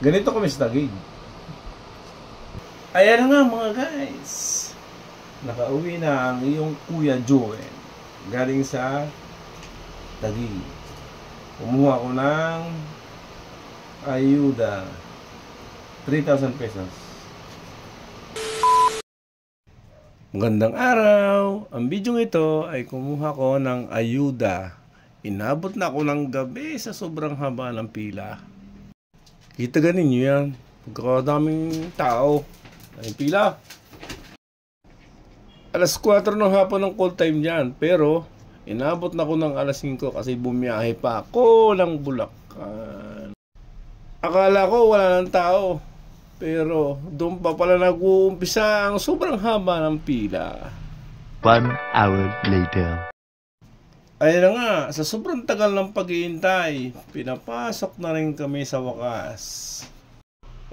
Ganito kami sa Taguig. Ayan na nga mga guys. Nakauwi na ang iyong Kuya Joel. Galing sa Taguig. Kumuha ko ng ayuda. 3,000 pesos. Magandang araw! Ang video ito ay kumuha ko ng ayuda. Inabot na ako ng gabi sa sobrang haba ng pila. Kita ganin nyo yan. Pagkakadaming tao. Ay pila. Alas 4 ng hapon ng call time dyan. Pero inabot na ako ng alas 5 kasi bumiyahe pa ako ng Bulacan. Akala ko wala ng tao. Pero doon pa pala nag-uumpisa ang sobrang haba ng pila. 1 hour later. Ayun na nga, sa sobrang tagal ng paghihintay, pinapasok na rin kami sa wakas.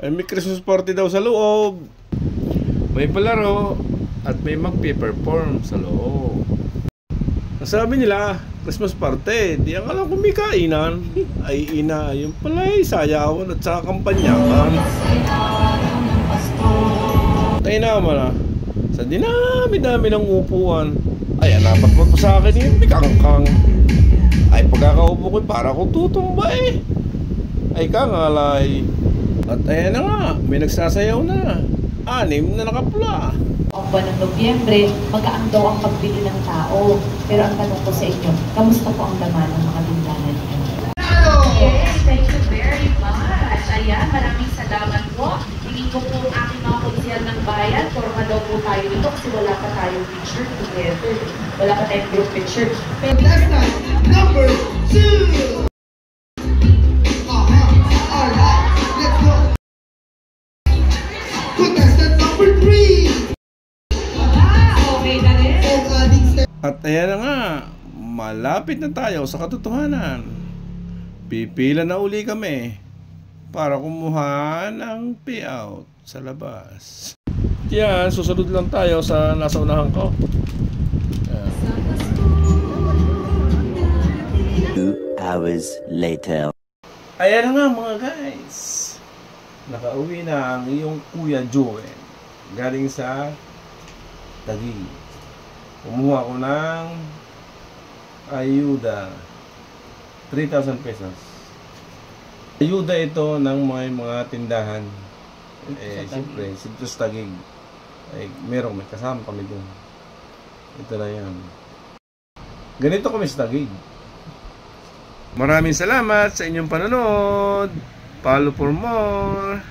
Ay may Christmas party daw sa loob. May palaro at may magpe-perform sa loob. Ang sabi nila, Christmas party, di ang alam kung may kainan. Ay ina, yung pala ay sayawan at saka kampanyakan. Tayo naman ah, sa dinami-dami ng upuan, ay anapat mo pa sa akin yung pikangkang. Ay pagkakaupo ko para kong tutumba eh. Ay kangalay. At ayan na nga, may nagsasayaw na. 6 na nakapula. Ang buwan ng Nobyembre, magaang daw ang pagbili ng tao. Pero ang tanong ko sa inyo, kamusta po ang laman ng mga tindahan niyo? Yes, thank you very much. Ayan, maraming salamat po. Tingin ko po ang aking mga konsyal ng bayan. Forma daw po tayo dito kasi wala pa tayong picture together. Wala pa tayong group picture. But that's not number 2! Alright, let's go! Contestant number 3! Okay na rin. At ayan na nga, malapit na tayo sa katotohanan. Pipila na uli kami para kumuha ng payout sa labas. Yan, susunod lang tayo sa nasa unahan ko. 2 hours later. Ayan na nga mga guys. Nakauwi na ang iyong Kuya Joel. Galing sa Taguig. Kumuha ko ng ayuda. 3,000 pesos. Ayuda ito ng mga tindahan. Siyempre, sa Taguig. May kasama kami doon. Ito na yan. Ganito kami sa Taguig. Maraming salamat sa inyong panonood. Follow for more.